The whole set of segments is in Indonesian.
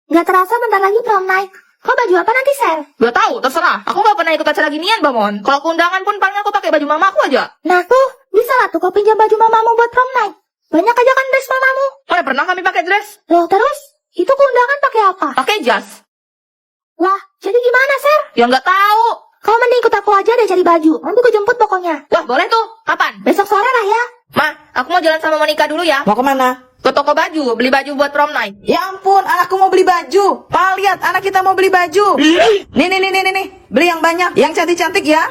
Nggak terasa bentar lagi prom night. Kau baju apa nanti, Sel? Gak tahu, terserah. Aku gak pernah ikut acara ginian, Bamon. Kalau ke undangan pun paling aku pakai baju mamaku aja. Nah tuh, bisa lah tuh kau pinjam baju mamamu buat prom night. Banyak aja kan dress mamamu. Mana pernah kami pakai dress? Loh terus, itu ke undangan pakai apa? Pakai jas. Lah, jadi gimana, Ser? Ya nggak tahu. Kau mending ikut aku aja deh cari baju. Nanti gue jemput pokoknya. Wah, boleh tuh. Kapan? Besok sore lah ya. Ma, aku mau jalan sama Monica dulu ya. Mau kemana? Ke toko baju, beli baju buat prom night. Ya ampun, anakku mau beli baju. Pa, lihat, anak kita mau beli baju. Nih. Beli yang banyak, yang cantik-cantik ya.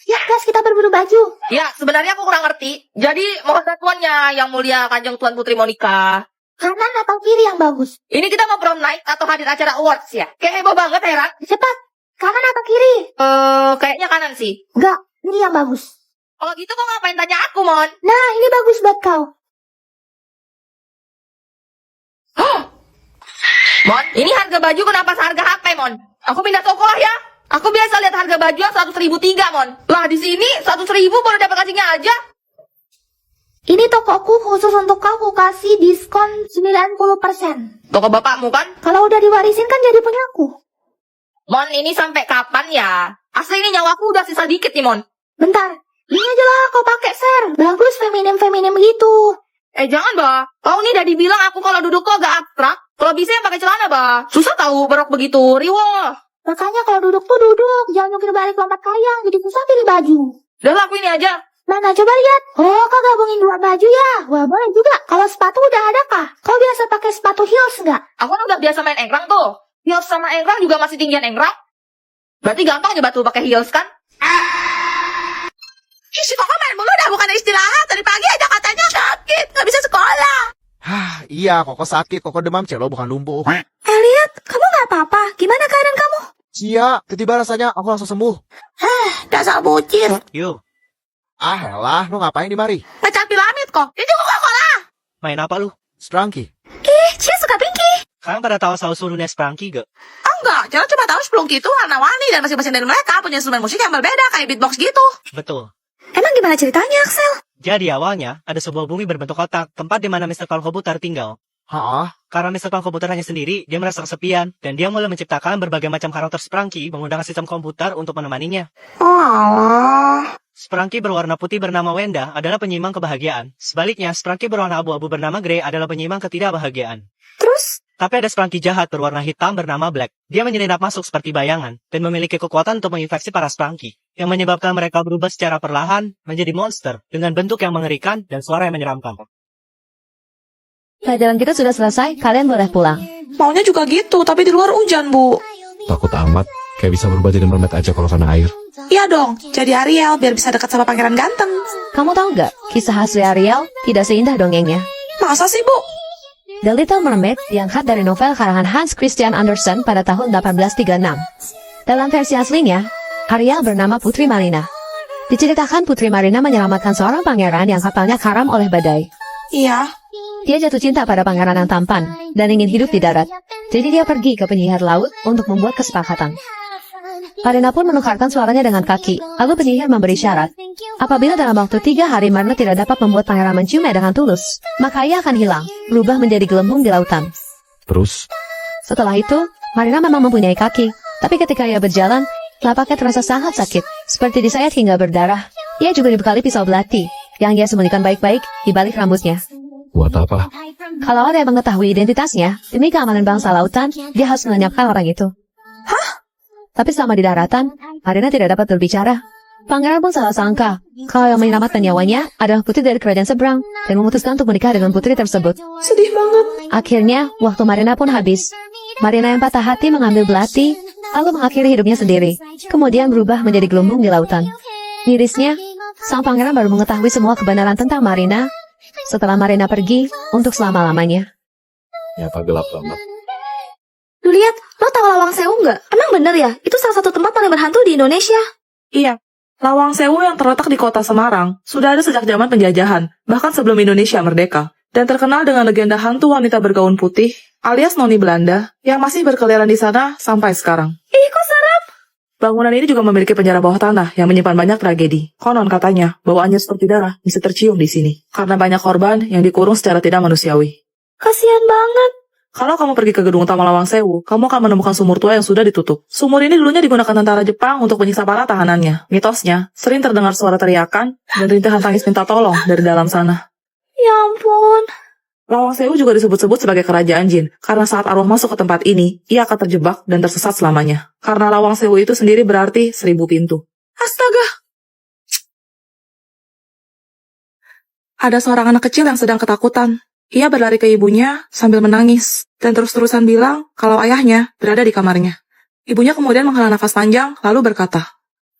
Ya, guys, kita berburu baju. Ya, sebenarnya aku kurang ngerti. Jadi, mohon bantuannya yang mulia Kanjeng Tuan Putri Monica. Kanan atau kiri yang bagus? Ini kita mau prom night atau hadir acara awards ya? Kayak heboh banget, Heran. Cepat, kanan atau kiri? Kayaknya kanan sih. Enggak, ini yang bagus. Kalau gitu kok ngapain tanya aku, Mon? Nah, ini bagus buat kau. Mon, ini harga baju kenapa seharga HP, Mon? Aku pindah toko lah ya. Aku biasa lihat harga baju yang 100.003, Mon. Lah di sini 100.000 baru dapat kancingnya aja. Ini tokoku khusus untuk kau, aku kasih diskon 90%. Toko bapakmu kan? Kalau udah diwarisin kan jadi punya aku. Mon, ini sampai kapan ya? Asli ini nyawaku udah sisa dikit nih, Mon. Bentar, ini aja lah kau pakai, Ser. Bagus feminim-feminim gitu. Jangan, Bah. Kau nih udah dibilang aku kalau duduk kok agak abstrak. Kalau bisa yang pakai celana, Bah. Susah tahu berok begitu. Riwah. Makanya kalau duduk tuh duduk, jangan nyukir balik lompat kayang, jadi susah pilih baju. Udah lah, aku ini aja. Mana coba lihat. Oh, kau gabungin dua baju ya? Wah, boleh juga. Kalau sepatu udah ada kah? Kau biasa pakai sepatu heels nggak? Aku kan udah biasa main engkrang tuh. Heels sama engkrang juga masih tinggian engkrang. Berarti gampang aja batu pakai heels kan? Ih, si Koko main mulu dah, bukan istirahat. Tadi pagi aja katanya sakit, nggak bisa sekolah. Iya, Koko sakit, Koko demam, Celo bukan lumpuh. Elliot, kamu nggak apa-apa? Gimana keadaan kamu? Cia, tiba-tiba rasanya aku langsung sembuh. Dasar bucin. Yuk, Elah, lu ngapain di mari? Ngecat piramid kok. Itu Coca-Cola. main apa lu? Strangki. Cia suka Pinky. Kalian pada tahu asal-usul dunia Sprangki gak? Oh enggak, Celo cuma tahu Splunky itu warna-warni dan masing-masing dari mereka punya instrumen musik yang berbeda kayak beatbox gitu. Betul. Emang gimana ceritanya, Axel? Jadi awalnya, ada sebuah bumi berbentuk kotak, tempat di mana Mr. Clown Komputer tinggal. Hah? Karena Mr. Clown Komputer hanya sendiri, dia merasa kesepian, dan dia mulai menciptakan berbagai macam karakter Sprangki menggunakan sistem komputer untuk menemaninya. Oh. Sprangki berwarna putih bernama Wenda adalah penyimbang kebahagiaan. Sebaliknya, Sprangki berwarna abu-abu bernama Grey adalah penyimbang ketidakbahagiaan. Terus? Tapi ada Sprangki jahat berwarna hitam bernama Black. Dia menyelinap masuk seperti bayangan, dan memiliki kekuatan untuk menginfeksi para Sprangki, yang menyebabkan mereka berubah secara perlahan menjadi monster dengan bentuk yang mengerikan dan suara yang menyeramkan. Pelajaran kita sudah selesai, kalian boleh pulang. Maunya juga gitu, tapi di luar hujan, Bu. Takut amat. Kayak bisa berubah jadi mermaid aja kalau kena air. Iya dong, jadi Ariel biar bisa dekat sama pangeran ganteng. Kamu tahu gak, kisah asli Ariel tidak seindah dongengnya. Masa sih, Bu? The Little Mermaid diangkat dari novel karangan Hans Christian Andersen pada tahun 1836. Dalam versi aslinya, Ariel bernama Putri Marina. Diceritakan Putri Marina menyelamatkan seorang pangeran yang kapalnya karam oleh badai. Iya. Dia jatuh cinta pada pangeran yang tampan dan ingin hidup di darat. Jadi dia pergi ke penyihir laut untuk membuat kesepakatan. Marina pun menukarkan suaranya dengan kaki, lalu penyihir memberi syarat. Apabila dalam waktu 3 hari Marina tidak dapat membuat pangeran menciumnya dengan tulus, maka ia akan hilang, berubah menjadi gelembung di lautan. Terus? Setelah itu, Marina memang mempunyai kaki, tapi ketika ia berjalan, telapaknya terasa sangat sakit, seperti disayat hingga berdarah. Ia juga dibekali pisau belati, yang ia sembunyikan baik-baik di balik rambutnya. Buat apa? Kalau ada yang mengetahui identitasnya, demi keamanan bangsa lautan, dia harus melenyapkan orang itu. Tapi selama di daratan, Marina tidak dapat berbicara. Pangeran pun salah sangka kalau yang menyelamatkan nyawanya adalah putri dari kerajaan seberang dan memutuskan untuk menikah dengan putri tersebut. Sedih banget. Akhirnya, waktu Marina pun habis. Marina yang patah hati mengambil belati, lalu mengakhiri hidupnya sendiri. Kemudian berubah menjadi gelembung di lautan. Mirisnya, sang pangeran baru mengetahui semua kebenaran tentang Marina setelah Marina pergi untuk selama-lamanya. Nyata gelap banget. Lu lihat, lo tahu Lawang Sewu nggak? Emang bener ya? Itu salah satu tempat paling berhantu di Indonesia. Iya. Lawang Sewu yang terletak di kota Semarang sudah ada sejak zaman penjajahan, bahkan sebelum Indonesia merdeka. Dan terkenal dengan legenda hantu wanita bergaun putih, alias Noni Belanda, yang masih berkeliaran di sana sampai sekarang. Ih, kok serem? Bangunan ini juga memiliki penjara bawah tanah yang menyimpan banyak tragedi. Konon katanya, bawaannya seperti darah bisa tercium di sini. Karena banyak korban yang dikurung secara tidak manusiawi. Kasian banget. Kalau kamu pergi ke gedung utama Lawang Sewu, kamu akan menemukan sumur tua yang sudah ditutup. Sumur ini dulunya digunakan tentara Jepang untuk menyiksa para tahanannya. Mitosnya, sering terdengar suara teriakan dan rintihan tangis minta tolong dari dalam sana. Ya ampun. Lawang Sewu juga disebut-sebut sebagai kerajaan jin, karena saat arwah masuk ke tempat ini, ia akan terjebak dan tersesat selamanya. Karena Lawang Sewu itu sendiri berarti 1000 pintu. Astaga! Ada seorang anak kecil yang sedang ketakutan. Ia berlari ke ibunya sambil menangis, dan terus-terusan bilang kalau ayahnya berada di kamarnya. Ibunya kemudian menghela nafas panjang, lalu berkata,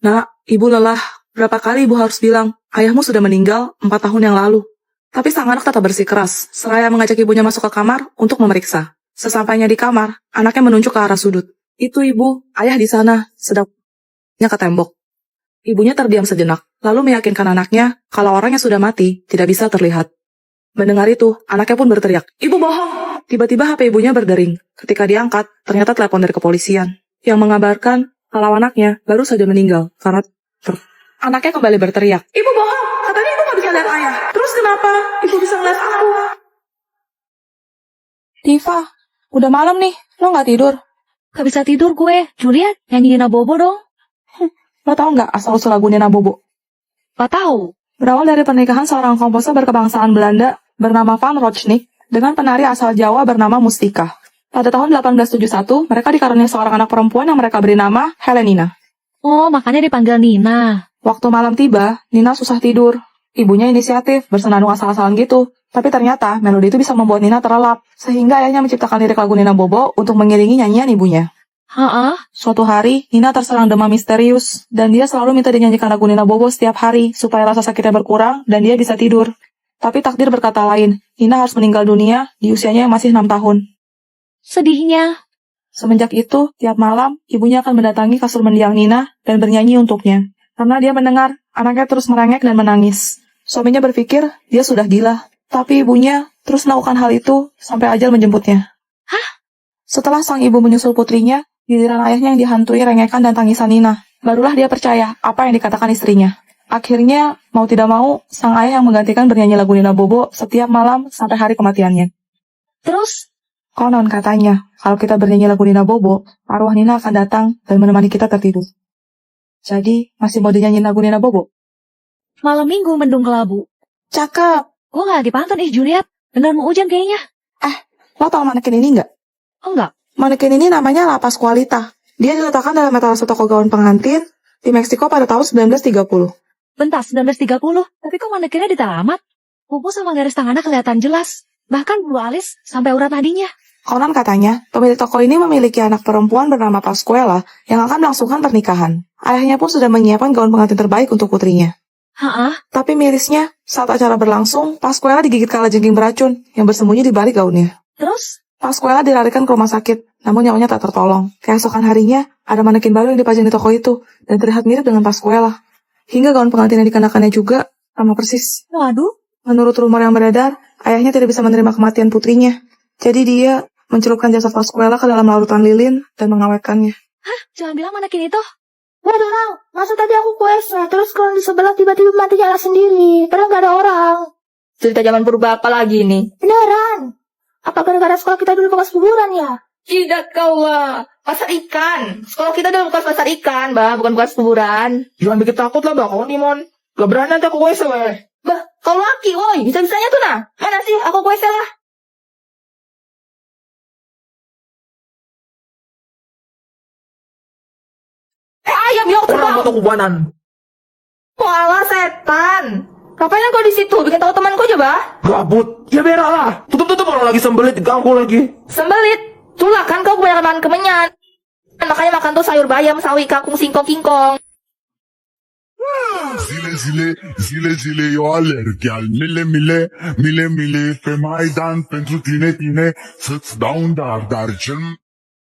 "Nak, ibu lelah. Berapa kali ibu harus bilang, ayahmu sudah meninggal 4 tahun yang lalu." Tapi sang anak tetap bersikeras, seraya mengajak ibunya masuk ke kamar untuk memeriksa. Sesampainya di kamar, anaknya menunjuk ke arah sudut. "Itu ibu, ayah di sana," sedang ke tembok. Ibunya terdiam sejenak, lalu meyakinkan anaknya kalau orang yang sudah mati tidak bisa terlihat. Mendengar itu, anaknya pun berteriak, "Ibu bohong!" Tiba-tiba HP ibunya berdering. Ketika diangkat, ternyata telepon dari kepolisian, yang mengabarkan kalau anaknya baru saja meninggal karena Anaknya kembali berteriak, "Ibu bohong! Katanya ibu gak bisa lihat ayah. Terus kenapa ibu bisa ngeliat aku?" Tifa, udah malam nih, lo gak tidur? Gak bisa tidur gue. Juliet, nyanyiin Bobo dong. Lo tau gak asal-usul lagu Nina Bobo? Gak tahu. Berawal dari pernikahan seorang komposer berkebangsaan Belanda bernama Van Rochnik dengan penari asal Jawa bernama Mustika. Pada tahun 1871, mereka dikaruniai seorang anak perempuan yang mereka beri nama Helenina. Oh, makanya dipanggil Nina. Waktu malam tiba, Nina susah tidur. Ibunya inisiatif, bersenandung asal-asalan gitu. Tapi ternyata melodi itu bisa membuat Nina terlelap, sehingga ayahnya menciptakan lirik lagu Nina Bobo untuk mengiringi nyanyian ibunya. Suatu hari, Nina terserang demam misterius, dan dia selalu minta dinyanyikan lagu Nina Bobo setiap hari supaya rasa sakitnya berkurang dan dia bisa tidur. Tapi takdir berkata lain, Nina harus meninggal dunia di usianya yang masih 6 tahun. Sedihnya. Semenjak itu, tiap malam, ibunya akan mendatangi kasur mendiang Nina dan bernyanyi untuknya. Karena dia mendengar anaknya terus merengek dan menangis. Suaminya berpikir dia sudah gila, tapi ibunya terus melakukan hal itu sampai ajal menjemputnya. Setelah sang ibu menyusul putrinya, giliran ayahnya yang dihantui rengekan dan tangisan Nina. Barulah dia percaya apa yang dikatakan istrinya. Akhirnya, mau tidak mau, sang ayah yang menggantikan bernyanyi lagu Nina Bobo setiap malam sampai hari kematiannya. Terus? Konon katanya, kalau kita bernyanyi lagu Nina Bobo, arwah Nina akan datang dan menemani kita tertidur. Jadi, masih mau dinyanyiin lagu Nina Bobo? Malam minggu mendung kelabu. Cakep! Gue gak lagi pantun Juliet. Bener mau hujan kayaknya. Lo tau manekin ini nggak? Enggak. Manekin ini namanya La Pascualita. Dia diletakkan dalam etalase toko gaun pengantin di Meksiko pada tahun 1930. Bentar, 1930. Tapi kok manekinnya diteramat? Kuku sama garis tangannya kelihatan jelas. Bahkan bulu alis sampai urat nadinya. Konon katanya, pemilik toko ini memiliki anak perempuan bernama Pascuala yang akan melangsungkan pernikahan. Ayahnya pun sudah menyiapkan gaun pengantin terbaik untuk putrinya. Tapi mirisnya, saat acara berlangsung, Pascuala digigit kalajengking beracun yang bersembunyi di balik gaunnya. Terus? Pascuala dilarikan ke rumah sakit, namun nyawanya tak tertolong. Keesokan harinya, ada manekin baru yang dipajang di toko itu, dan terlihat mirip dengan Pascuala. Hingga gaun pengantin yang dikenakannya juga sama persis. Waduh. Menurut rumor yang beredar, ayahnya tidak bisa menerima kematian putrinya. Jadi dia mencelupkan jasad Pascuala ke dalam larutan lilin dan mengawetkannya. Jangan bilang manekin itu. Waduh, orang. Masa tadi aku kuesnya, terus kalau di sebelah tiba-tiba mati nyala sendiri. Padahal gak ada orang. Cerita zaman purba apa lagi nih? Beneran. Apa gara-gara sekolah kita dulu bekas kuburan ya? Tidak kau lah. Pasar ikan. Sekolah kita udah bukan pasar ikan, bah. Bukan bekas kuburan. Jangan bikin takut lah, Bang. Kau nih, Mon. Gak berani nanti aku kuesa, weh. Bah, kau laki, woi. Bisa-bisanya tuh nah. Mana sih? Aku kuesa lah. Ayam yuk, Orang foto kubanan. Walah setan. Ngapain kau di situ? Bikin tahu temanku aja, bah. Gabut. Ya berak lah. Tutup-tutup orang lagi sembelit, ganggu lagi. Sembelit. Itulah kan kau kebanyakan makan kemenyan. Makanya makan tuh sayur bayam, sawi, kangkung, singkong, kingkong. Zile, eu alerg, iar mile, pe Maidan, pentru tine, să-ți dau un dar cel